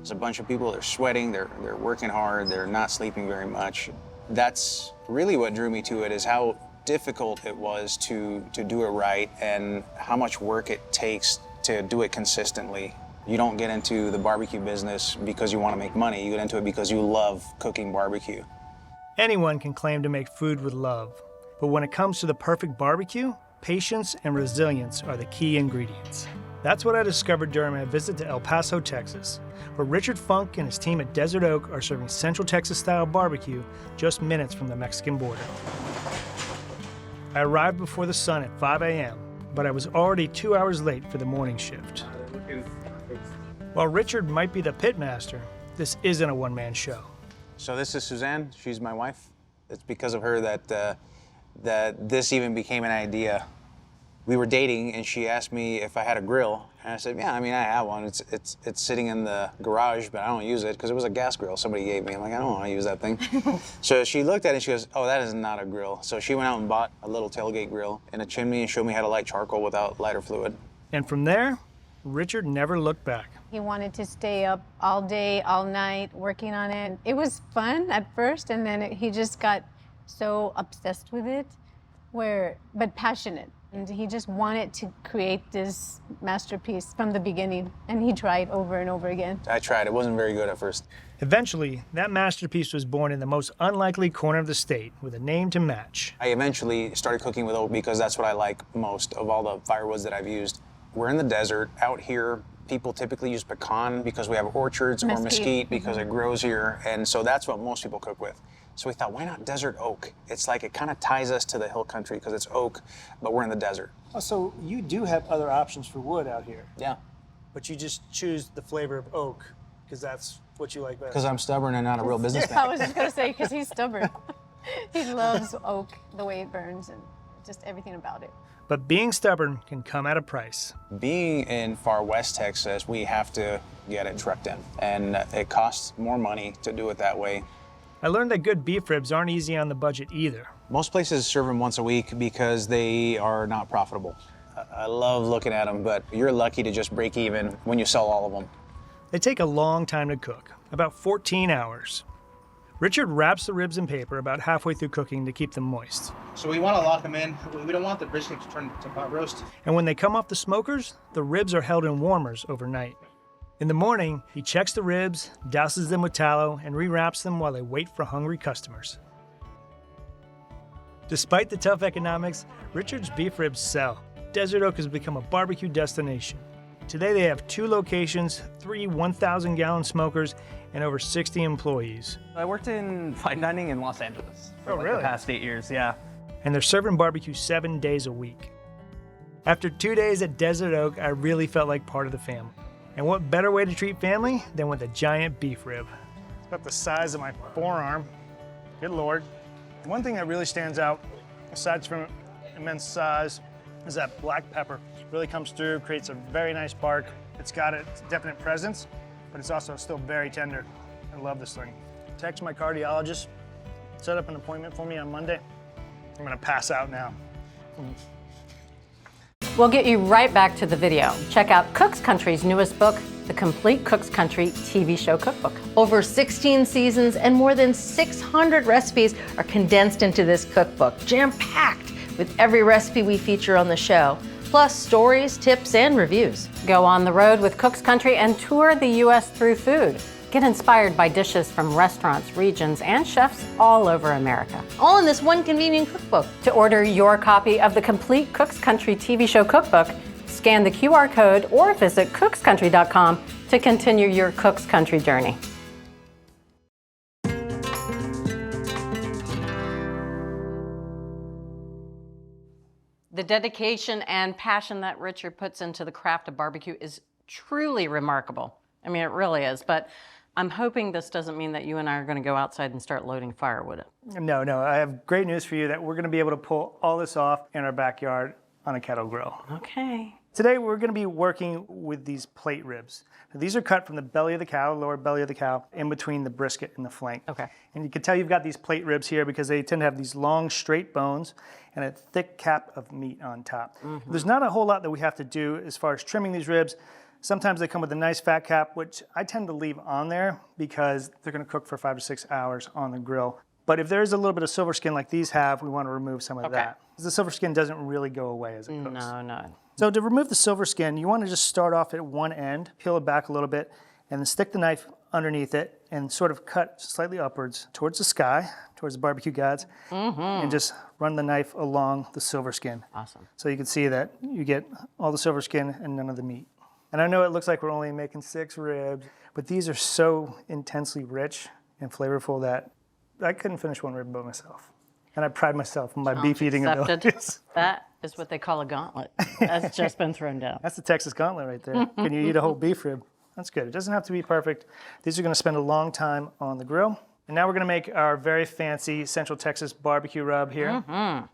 There's a bunch of people, they're sweating, they're working hard, they're not sleeping very much. That's really what drew me to it, is how difficult it was to do it right and how much work it takes to do it consistently. You don't get into the barbecue business because you want to make money. You get into it because you love cooking barbecue. Anyone can claim to make food with love, but when it comes to the perfect barbecue, patience and resilience are the key ingredients. That's what I discovered during my visit to El Paso, Texas, where Richard Funk and his team at Desert Oak are serving Central Texas-style barbecue just minutes from the Mexican border. I arrived before the sun at 5 a.m., but I was already 2 hours late for the morning shift. While Richard might be the pit master, this isn't a one-man show. So this is Suzanne, she's my wife. It's because of her that this even became an idea. We were dating and she asked me if I had a grill. And I said, yeah, I mean, I have one. It's sitting in the garage, but I don't use it because it was a gas grill somebody gave me. I'm like, I don't want to use that thing. So she looked at it and she goes, oh, that is not a grill. So she went out and bought a little tailgate grill and a chimney and showed me how to light charcoal without lighter fluid. And from there, Richard never looked back. He wanted to stay up all day, all night, working on it. It was fun at first, and then he just got so obsessed with it, but passionate. And he just wanted to create this masterpiece from the beginning, and he tried over and over again. I tried. It wasn't very good at first. Eventually, that masterpiece was born in the most unlikely corner of the state with a name to match. I eventually started cooking with oak because that's what I like most of all the firewoods that I've used. We're in the desert. Out here, people typically use pecan because we have orchards, or mesquite because it grows here, and so that's what most people cook with. So we thought, why not desert oak? It's like it kind of ties us to the hill country because it's oak, but we're in the desert. Oh, so you do have other options for wood out here. Yeah. But you just choose the flavor of oak because that's what you like best. Because I'm stubborn and not a real businessman. I was just going to say, because he's stubborn. He loves oak, the way it burns, and just everything about it. But being stubborn can come at a price. Being in far west Texas, we have to get it trucked in, and it costs more money to do it that way. I learned that good beef ribs aren't easy on the budget either. Most places serve them once a week because they are not profitable. I love looking at them, but you're lucky to just break even when you sell all of them. They take a long time to cook, about 14 hours. Richard wraps the ribs in paper about halfway through cooking to keep them moist. So we want to lock them in. We don't want the brisket to turn to pot roast. And when they come off the smokers, the ribs are held in warmers overnight. In the morning, he checks the ribs, douses them with tallow, and rewraps them while they wait for hungry customers. Despite the tough economics, Richard's beef ribs sell. Desert Oak has become a barbecue destination. Today they have 2 locations, 3 1,000-gallon smokers, and over 60 employees. I worked in fine dining in Los Angeles for really? the past 8 years, yeah. And they're serving barbecue 7 days a week. After 2 days at Desert Oak, I really felt like part of the family. And what better way to treat family than with a giant beef rib? It's about the size of my forearm. Good Lord. One thing that really stands out, aside from immense size, is that black pepper. Really comes through, creates a very nice bark. It's got a definite presence, but it's also still very tender. I love this thing. Text my cardiologist, set up an appointment for me on Monday. I'm gonna pass out now. We'll get you right back to the video. Check out Cook's Country's newest book, The Complete Cook's Country TV Show Cookbook. Over 16 seasons and more than 600 recipes are condensed into this cookbook, jam-packed with every recipe we feature on the show, plus stories, tips, and reviews. Go on the road with Cook's Country and tour the U.S. through food. Get inspired by dishes from restaurants, regions, and chefs all over America. All in this one convenient cookbook. To order your copy of the Complete Cook's Country TV Show Cookbook, scan the QR code or visit cookscountry.com to continue your Cook's Country journey. The dedication and passion that Richard puts into the craft of barbecue is truly remarkable. I mean, it really is, but I'm hoping this doesn't mean that you and I are going to go outside and start loading firewood. No, I have great news for you that we're going to be able to pull all this off in our backyard on a kettle grill. Okay. Today we're going to be working with these plate ribs. Now, these are cut from the belly of the cow, lower belly of the cow, in between the brisket and the flank. Okay. And you can tell you've got these plate ribs here because they tend to have these long, straight bones and a thick cap of meat on top. Mm-hmm. There's not a whole lot that we have to do as far as trimming these ribs. Sometimes they come with a nice fat cap, which I tend to leave on there because they're going to cook for 5 to 6 hours on the grill. But if there's a little bit of silver skin like these have, we want to remove some of that. Because the silver skin doesn't really go away as it cooks. No. So to remove the silver skin, you want to just start off at one end, peel it back a little bit, and then stick the knife underneath it and sort of cut slightly upwards towards the sky, towards the barbecue gods, and just run the knife along the silver skin. Awesome. So you can see that you get all the silver skin and none of the meat. And I know it looks like we're only making 6 ribs, but these are so intensely rich and flavorful that I couldn't finish one rib by myself. And I pride myself on my beef eating abilities. That is what they call a gauntlet. That's just been thrown down. That's the Texas gauntlet right there. Can you eat a whole beef rib? That's good. It doesn't have to be perfect. These are going to spend a long time on the grill. And now we're going to make our very fancy Central Texas barbecue rub here. So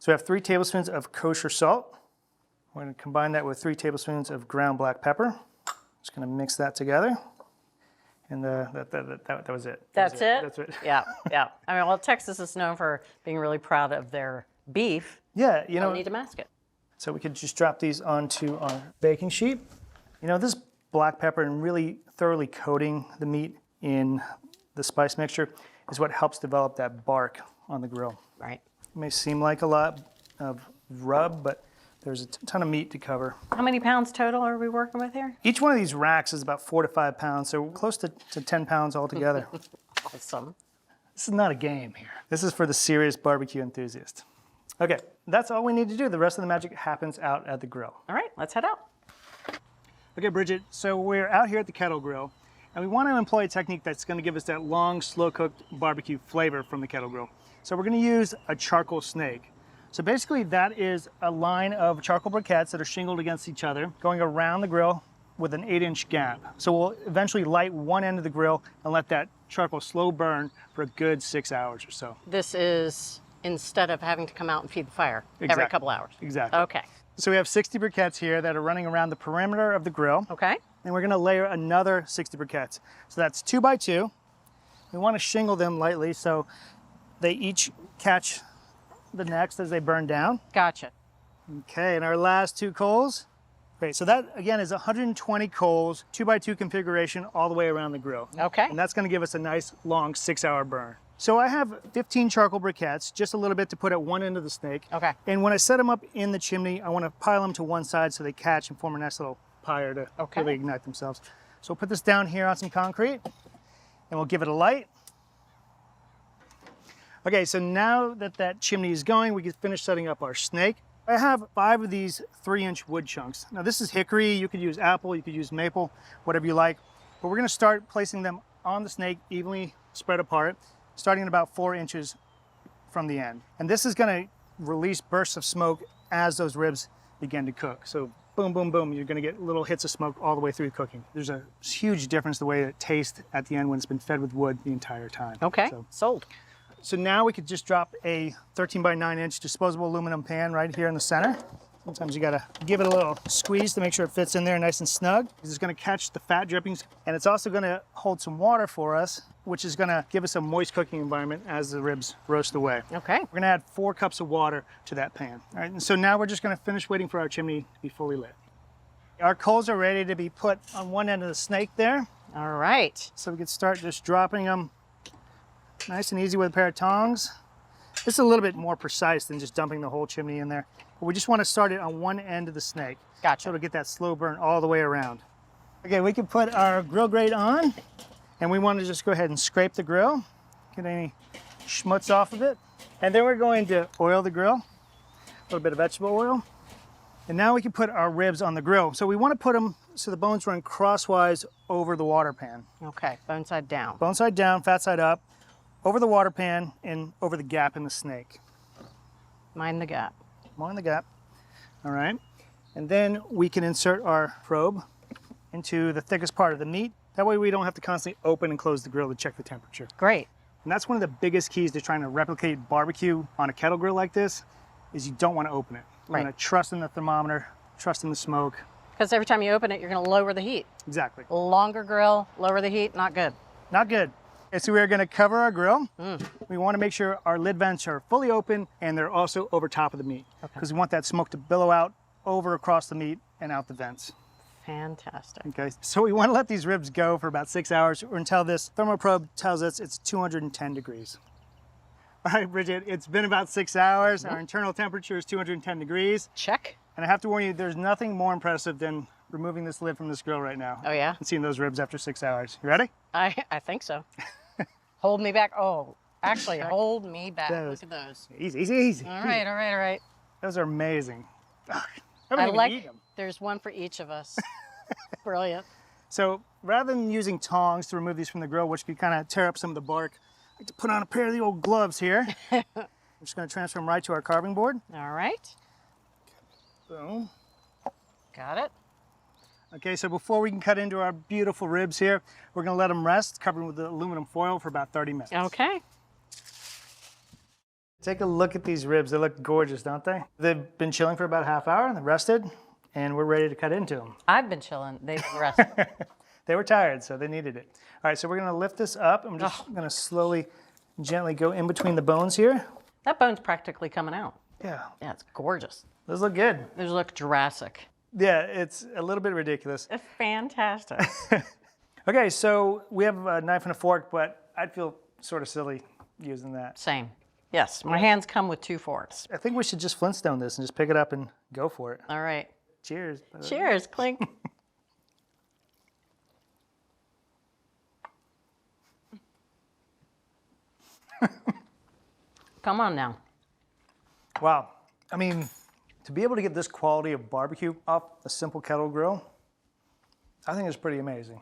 we have 3 tablespoons of kosher salt. We're going to combine that with 3 tablespoons of ground black pepper. Just going to mix that together. And that was it. That's it? That's it. Yeah. I mean, well, Texas is known for being really proud of their beef. Yeah, you know. Don't need to mask it. So we could just drop these onto our baking sheet. You know, this black pepper and really thoroughly coating the meat in the spice mixture is what helps develop that bark on the grill. Right. It may seem like a lot of rub, but there's a ton of meat to cover. How many pounds total are we working with here? Each one of these racks is about 4 to 5 pounds, so close to 10 pounds altogether. Awesome. This is not a game here. This is for the serious barbecue enthusiast. Okay, that's all we need to do. The rest of the magic happens out at the grill. All right, let's head out. Okay, Bridget, so we're out here at the kettle grill, and we want to employ a technique that's going to give us that long, slow-cooked barbecue flavor from the kettle grill. So we're going to use a charcoal snake. So basically that is a line of charcoal briquettes that are shingled against each other, going around the grill with an 8-inch gap. So we'll eventually light one end of the grill and let that charcoal slow burn for a good 6 hours or so. This is instead of having to come out and feed the fire every couple hours. Exactly. Okay. So we have 60 briquettes here that are running around the perimeter of the grill. Okay. And we're gonna layer another 60 briquettes. So that's 2 by 2. We wanna shingle them lightly so they each catch the next as they burn down. Gotcha. Okay, and our last 2 coals. Great, so that again is 120 coals, 2 by 2 configuration all the way around the grill. Okay. And that's gonna give us a nice long 6-hour burn. So I have 15 charcoal briquettes, just a little bit to put at one end of the snake. Okay. And when I set them up in the chimney, I wanna pile them to one side so they catch and form a nice little pyre to really ignite themselves. So we'll put this down here on some concrete and we'll give it a light. Okay, so now that that chimney is going, we can finish setting up our snake. I have 5 of these 3-inch wood chunks. Now this is hickory, you could use apple, you could use maple, whatever you like. But we're gonna start placing them on the snake evenly spread apart, starting at about 4 inches from the end. And this is gonna release bursts of smoke as those ribs begin to cook. So boom, boom, boom, you're gonna get little hits of smoke all the way through cooking. There's a huge difference the way it tastes at the end when it's been fed with wood the entire time. Okay, sold. So now we could just drop a 13 by 9-inch disposable aluminum pan right here in the center. Sometimes you gotta give it a little squeeze to make sure it fits in there nice and snug. It's gonna catch the fat drippings, and it's also gonna hold some water for us, which is gonna give us a moist cooking environment as the ribs roast away. Okay. We're gonna add 4 cups of water to that pan. All right, and so now we're just gonna finish waiting for our chimney to be fully lit. Our coals are ready to be put on one end of the snake there. All right. So we can start just dropping them nice and easy with a pair of tongs. This is a little bit more precise than just dumping the whole chimney in there. But we just want to start it on one end of the snake. Gotcha. So to get that slow burn all the way around. Okay, we can put our grill grate on, and we want to just go ahead and scrape the grill, get any schmutz off of it. And then we're going to oil the grill, a little bit of vegetable oil. And now we can put our ribs on the grill. So we want to put them so the bones run crosswise over the water pan. Okay, bone side down. Bone side down, fat side up, over the water pan and over the gap in the snake. Mind the gap. Mind the gap. All right. And then we can insert our probe into the thickest part of the meat. That way we don't have to constantly open and close the grill to check the temperature. Great. And that's one of the biggest keys to trying to replicate barbecue on a kettle grill like this, is you don't want to open it. You're going to trust in the thermometer, trust in the smoke. Because every time you open it, you're going to lower the heat. Exactly. Longer grill, lower the heat, not good. Not good. Okay, so we're going to cover our grill. We want to make sure our lid vents are fully open and they're also over top of the meat, because we want that smoke to billow out over across the meat and out the vents. Fantastic. Okay, so we want to let these ribs go for about 6 hours or until this thermoprobe tells us it's 210 degrees. All right, Bridget, it's been about 6 hours. Our internal temperature is 210 degrees. Check. And I have to warn you, there's nothing more impressive than removing this lid from this grill right now. Oh, yeah? And seeing those ribs after 6 hours. You ready? I think so. Hold me back. Oh, actually, hold me back. Those. Look at those. Easy, easy, easy. All right, all right, all right. Those are amazing. I I don't even like, eat them. there's one for each of us. Brilliant. So rather than using tongs to remove these from the grill, which could kind of tear up some of the bark, I like to put on a pair of the old gloves here. I'm just going to transfer them right to our carving board. All right. Boom. Got it. Okay, so before we can cut into our beautiful ribs here, we're going to let them rest, covered with the aluminum foil for about 30 minutes. Okay. Take a look at these ribs. They look gorgeous, don't they? They've been chilling for about a half hour and they're rested, and we're ready to cut into them. I've been chilling. They've rested. They were tired, so they needed it. All right, so we're going to lift this up. I'm just going to slowly, gently go in between the bones here. That bone's practically coming out. Yeah, Yeah, it's gorgeous. those look good. Those look Jurassic. Yeah, it's a little bit ridiculous. It's fantastic. Okay, so we have a knife and a fork, but I'd feel sort of silly using that. Same. Yes, my hands come with 2 forks. I think we should just Flintstone this and just pick it up and go for it. All right. Cheers. Cheers, clink. Come on now. Wow. I mean, to be able to get this quality of barbecue off a simple kettle grill, I think it's pretty amazing.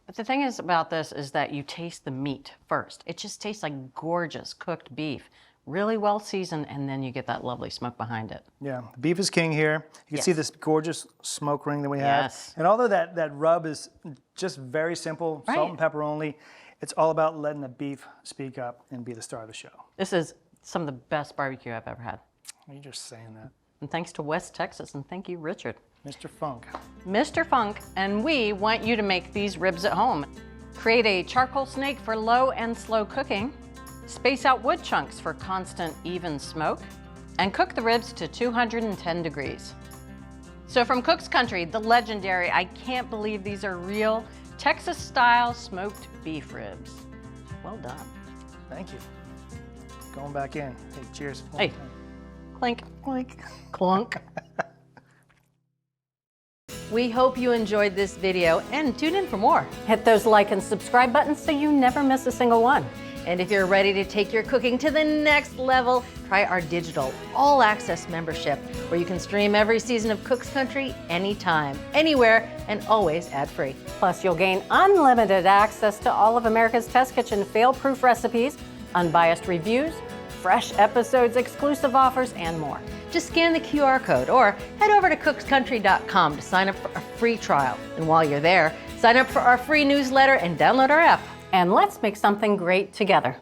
But the thing is about this is that you taste the meat first. It just tastes like gorgeous cooked beef, really well seasoned, and then you get that lovely smoke behind it. Yeah, the beef is king here. You can see this gorgeous smoke ring that we have. Yes. And although that rub is just very simple, Right. salt and pepper only, it's all about letting the beef speak up and be the star of the show. This is some of the best barbecue I've ever had. You're just saying that. And thanks to West Texas, and thank you, Richard. Mr. Funk. Mr. Funk, and we want you to make these ribs at home. Create a charcoal snake for low and slow cooking, space out wood chunks for constant, even smoke, and cook the ribs to 210 degrees. So from Cook's Country, the legendary, I can't believe these are real, Texas-style smoked beef ribs. Well done. Thank you. Going back in. Hey, cheers. One Hey. more time. Clink, clink, clunk. We hope you enjoyed this video and tune in for more. Hit those like and subscribe buttons so you never miss a single one. And if you're ready to take your cooking to the next level, try our digital all-access membership where you can stream every season of Cook's Country anytime, anywhere, and always ad-free. Plus, you'll gain unlimited access to all of America's Test Kitchen fail-proof recipes, unbiased reviews, fresh episodes, exclusive offers, and more. Just scan the QR code or head over to cookscountry.com to sign up for a free trial. And while you're there, sign up for our free newsletter and download our app. And let's make something great together.